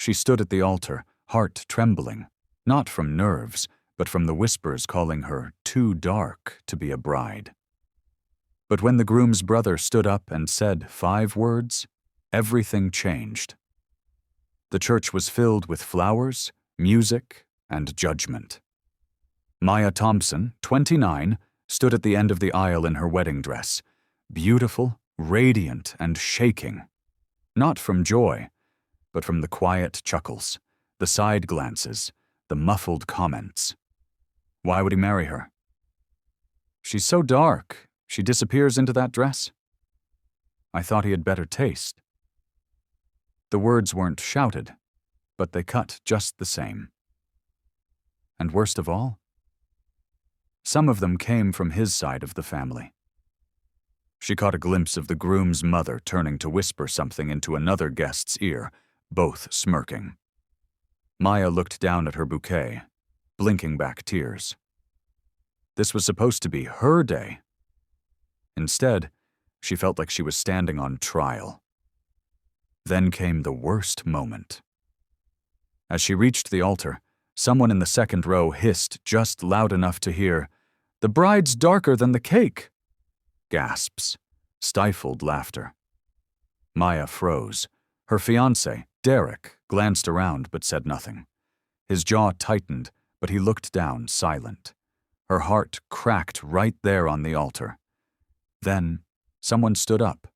She stood at the altar, heart trembling, not from nerves, but from the whispers calling her too dark to be a bride. But when the groom's brother stood up and said 5 words, everything changed. The church was filled with flowers, music, and judgment. Maya Thompson, 29, stood at the end of the aisle in her wedding dress, beautiful, radiant, and shaking. Not from joy, but from the quiet chuckles, the side glances, the muffled comments. Why would he marry her? She's so dark, she disappears into that dress. I thought he had better taste. The words weren't shouted, but they cut just the same. And worst of all, some of them came from his side of the family. She caught a glimpse of the groom's mother turning to whisper something into another guest's ear, both smirking. Maya looked down at her bouquet, blinking back tears. This was supposed to be her day. Instead, she felt like she was standing on trial. Then came the worst moment. As she reached the altar, someone in the second row hissed just loud enough to hear, "The bride's darker than the cake." Gasps, stifled laughter. Maya froze. Her fiancé, Derek, glanced around but said nothing. His jaw tightened, but he looked down, silent. Her heart cracked right there on the altar. Then, someone stood up.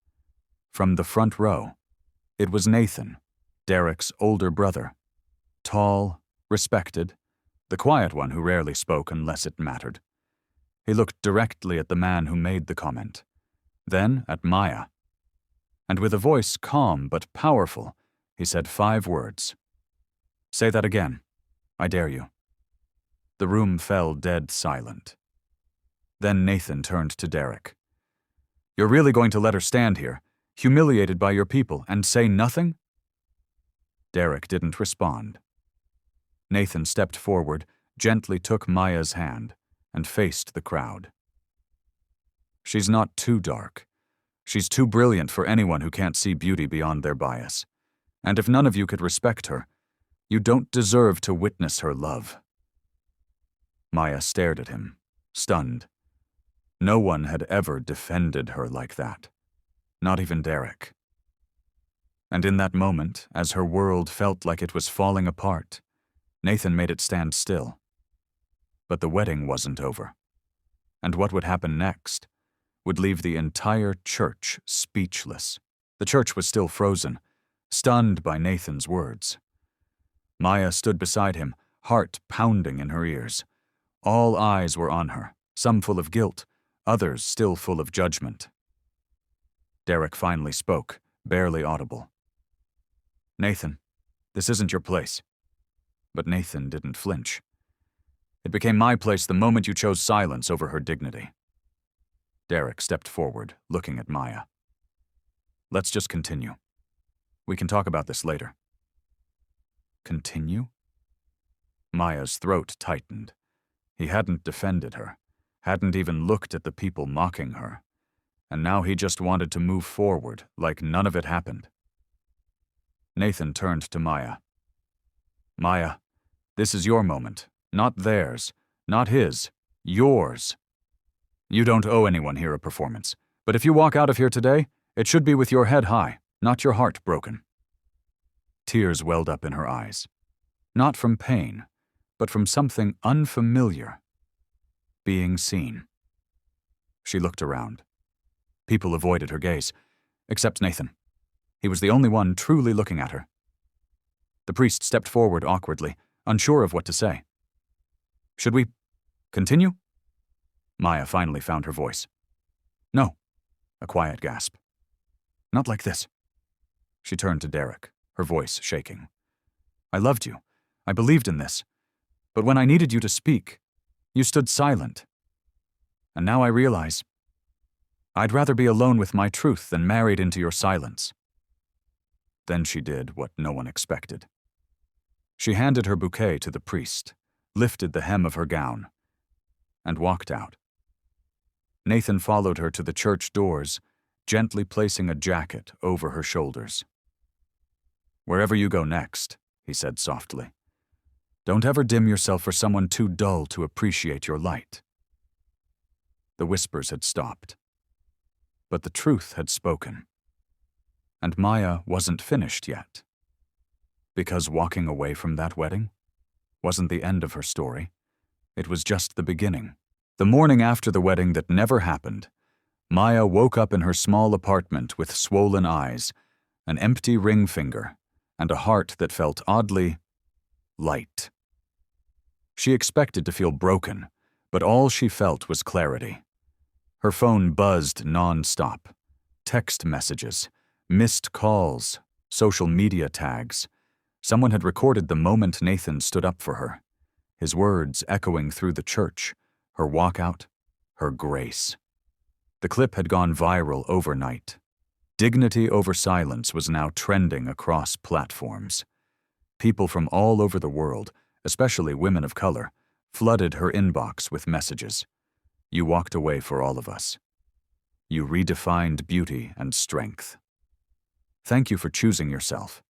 From the front row. It was Nathan, Derek's older brother. Tall, respected, the quiet one who rarely spoke unless it mattered. He looked directly at the man who made the comment, then at Maya. And with a voice calm but powerful, he said 5 words. "Say that again. I dare you." The room fell dead silent. Then Nathan turned to Derek. "You're really going to let her stand here, humiliated by your people, and say nothing?" Derek didn't respond. Nathan stepped forward, gently took Maya's hand, and faced the crowd. "She's not too dark. She's too brilliant for anyone who can't see beauty beyond their bias. And if none of you could respect her, you don't deserve to witness her love." Maya stared at him, stunned. No one had ever defended her like that. Not even Derek. And in that moment, as her world felt like it was falling apart, Nathan made it stand still. But the wedding wasn't over. And what would happen next would leave the entire church speechless. The church was still frozen, stunned by Nathan's words. Maya stood beside him, heart pounding in her ears. All eyes were on her, some full of guilt, others still full of judgment. Derek finally spoke, barely audible. "Nathan, this isn't your place." But Nathan didn't flinch. "It became my place the moment you chose silence over her dignity." Derek stepped forward, looking at Maya. "Let's just continue. We can talk about this later." Continue? Maya's throat tightened. He hadn't defended her, hadn't even looked at the people mocking her, and now he just wanted to move forward like none of it happened. Nathan turned to Maya. "Maya, this is your moment, not theirs, not his, yours. You don't owe anyone here a performance, but if you walk out of here today, it should be with your head high, not your heart broken." Tears welled up in her eyes, not from pain, but from something unfamiliar. Being seen. She looked around. People avoided her gaze, except Nathan. He was the only one truly looking at her. The priest stepped forward awkwardly, unsure of what to say. "Should we continue?" Maya finally found her voice. "No." A quiet gasp. "Not like this." She turned to Derek, her voice shaking. "I loved you. I believed in this. But when I needed you to speak, you stood silent. And now I realize I'd rather be alone with my truth than married into your silence." Then she did what no one expected. She handed her bouquet to the priest, lifted the hem of her gown, and walked out. Nathan followed her to the church doors, gently placing a jacket over her shoulders. "Wherever you go next," he said softly. Don't ever dim yourself for someone too dull to appreciate your light. The whispers had stopped. But the truth had spoken. And Maya wasn't finished yet. Because walking away from that wedding wasn't the end of her story. It was just the beginning. The morning after the wedding that never happened, Maya woke up in her small apartment with swollen eyes, an empty ring finger, and a heart that felt oddly light. She expected to feel broken, but all she felt was clarity. Her phone buzzed non-stop. Text messages, missed calls, social media tags. Someone had recorded the moment Nathan stood up for her, his words echoing through the church, her walkout, her grace. The clip had gone viral overnight. Dignity over silence was now trending across platforms. People from all over the world, especially women of color, flooded her inbox with messages. You walked away for all of us. You redefined beauty and strength. Thank you for choosing yourself.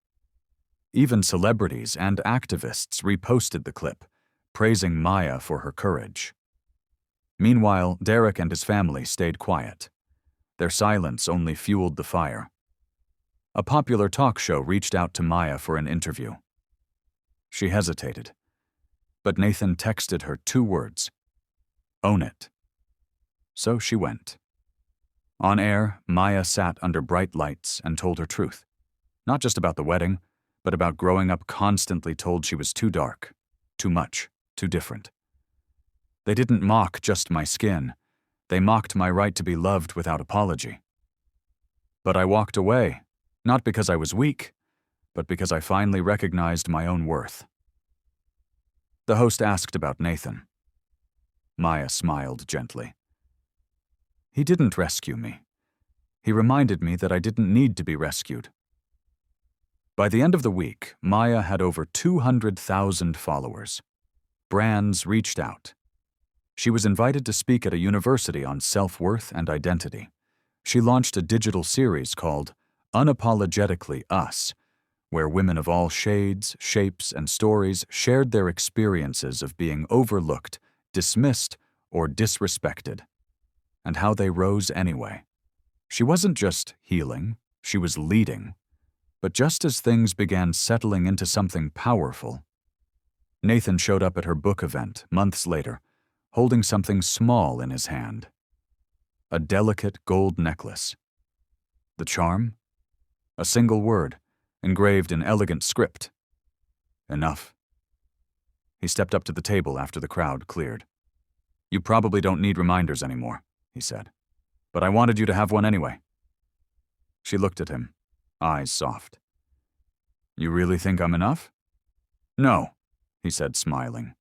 Even celebrities and activists reposted the clip, praising Maya for her courage. Meanwhile, Derek and his family stayed quiet. Their silence only fueled the fire. A popular talk show reached out to Maya for an interview. She hesitated, but Nathan texted her 2 words: own it. So she went. On air, Maya sat under bright lights and told her truth. Not just about the wedding, but about growing up constantly told she was too dark, too much, too different. They didn't mock just my skin. They mocked my right to be loved without apology. But I walked away, not because I was weak, but because I finally recognized my own worth. The host asked about Nathan. Maya smiled gently. He didn't rescue me. He reminded me that I didn't need to be rescued. By the end of the week, Maya had over 200,000 followers. Brands reached out. She was invited to speak at a university on self-worth and identity. She launched a digital series called Unapologetically Us, where women of all shades, shapes, and stories shared their experiences of being overlooked, dismissed, or disrespected, and how they rose anyway. She wasn't just healing, she was leading. But just as things began settling into something powerful, Nathan showed up at her book event months later, holding something small in his hand. A delicate gold necklace. The charm? A single word, engraved in elegant script. Enough. He stepped up to the table after the crowd cleared. You probably don't need reminders anymore, he said. But I wanted you to have one anyway. She looked at him, eyes soft. You really think I'm enough? No, he said, smiling.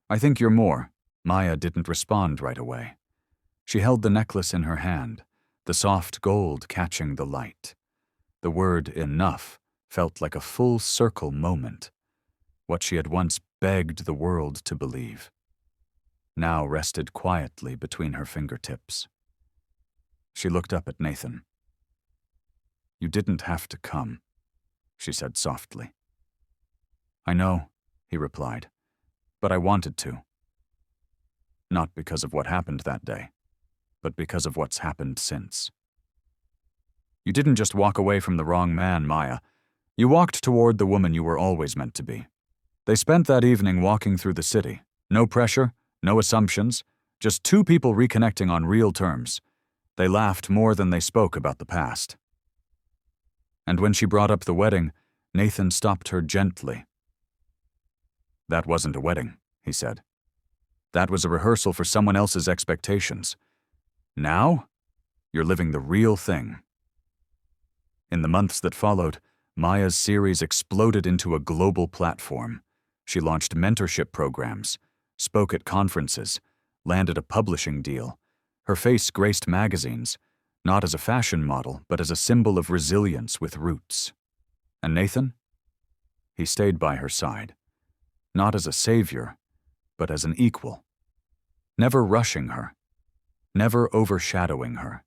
I think you're more. Maya didn't respond right away. She held the necklace in her hand, the soft gold catching the light. The word enough felt like a full circle moment, what she had once begged the world to believe, now rested quietly between her fingertips. She looked up at Nathan. You didn't have to come, she said softly. I know, he replied, but I wanted to. Not because of what happened that day, but because of what's happened since. You didn't just walk away from the wrong man, Maya. You walked toward the woman you were always meant to be. They spent that evening walking through the city. No pressure, no assumptions, just 2 people reconnecting on real terms. They laughed more than they spoke about the past. And when she brought up the wedding, Nathan stopped her gently. That wasn't a wedding, he said. That was a rehearsal for someone else's expectations. Now, you're living the real thing. In the months that followed, Maya's series exploded into a global platform. She launched mentorship programs, spoke at conferences, landed a publishing deal. Her face graced magazines, not as a fashion model, but as a symbol of resilience with roots. And Nathan? He stayed by her side, not as a savior, but as an equal. Never rushing her, never overshadowing her,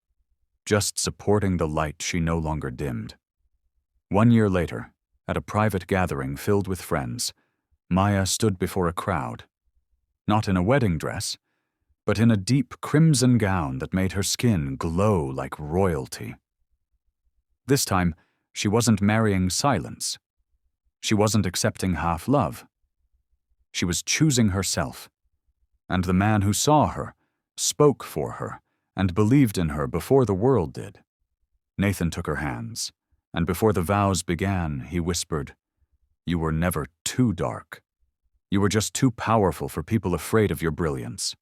just supporting the light she no longer dimmed. 1 year later, at a private gathering filled with friends, Maya stood before a crowd. Not in a wedding dress, but in a deep crimson gown that made her skin glow like royalty. This time, she wasn't marrying silence. She wasn't accepting half-love. She was choosing herself. And the man who saw her, spoke for her, and believed in her before the world did. Nathan took her hands, and before the vows began, he whispered, "You were never too dark. You were just too powerful for people afraid of your brilliance."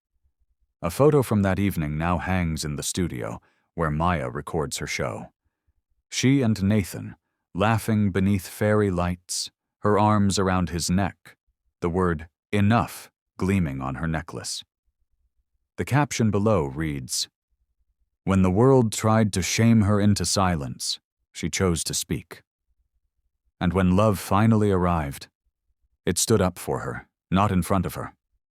A photo from that evening now hangs in the studio, where Maya records her show. She and Nathan, laughing beneath fairy lights, her arms around his neck, the word "enough" gleaming on her necklace. The caption below reads, "When the world tried to shame her into silence, she chose to speak. And when love finally arrived, it stood up for her, not in front of her."